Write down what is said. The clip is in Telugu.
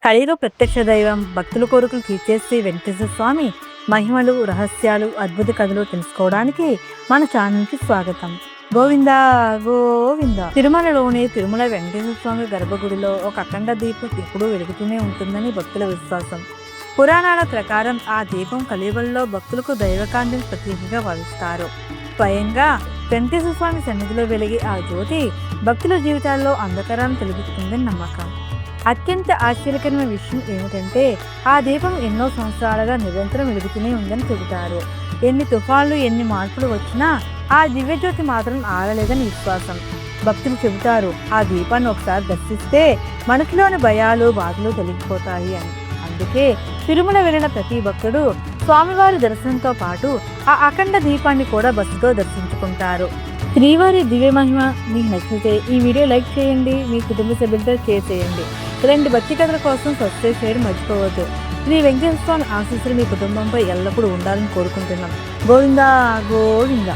కలిలో ప్రత్యక్ష దైవం భక్తుల కోరికలు తీర్చేసి వెంకటేశ్వర స్వామి మహిమలు, రహస్యాలు, అద్భుత కథలు తెలుసుకోవడానికి మన ఛానల్కి స్వాగతం. గోవింద గోవింద. తిరుమలలోని తిరుమల వెంకటేశ్వర స్వామి గర్భగుడిలో ఒక అఖండ దీపం ఎప్పుడూ వెలుగుతూనే ఉంటుందని భక్తుల విశ్వాసం. పురాణాల ప్రకారం ఆ దీపం కలియుగంలో భక్తులకు దైవకాంతిని ప్రతీకగా భావిస్తారు. స్వయంగా వెంకటేశ్వర స్వామి సన్నిధిలో వెలిగే ఆ జ్యోతి భక్తుల జీవితాల్లో అంధకారాన్ని తొలగిస్తుందని నమ్మకం. అత్యంత ఆశ్చర్యకరమైన విషయం ఏమిటంటే ఆ దీపం ఎన్నో సంవత్సరాలుగా నిరంతరం వెలుగుతూనే ఉందని చెబుతారు. ఎన్ని తుఫాన్లు, ఎన్ని మార్పులు వచ్చినా ఆ దివ్యజ్యోతి మాత్రం ఆరలేదని విశ్వాసం. భక్తులు చెబుతారు ఆ దీపాన్ని ఒకసారి దర్శిస్తే మనసులోని భయాలు, బాధలు తొలగిపోతాయి అని. అందుకే తిరుమల వెళ్ళిన ప్రతి భక్తుడు స్వామివారి దర్శనంతో పాటు ఆ అఖండ దీపాన్ని కూడా భక్తితో దర్శించుకుంటారు. శ్రీవారి దివ్య మహిమ మీకు నచ్చితే ఈ వీడియో లైక్ చేయండి, మీ కుటుంబ సభ్యులతో షేర్ చేయండి. ఇలాంటి భక్తి కథల కోసం సబ్స్క్రైబ్ చేయడం మర్చిపోవద్దు. శ్రీ వెంకటేశ్వర స్వామి ఆశీస్సులు మీ కుటుంబంపై ఎల్లప్పుడూ ఉండాలని కోరుకుంటున్నాం. గోవిందా గోవిందా.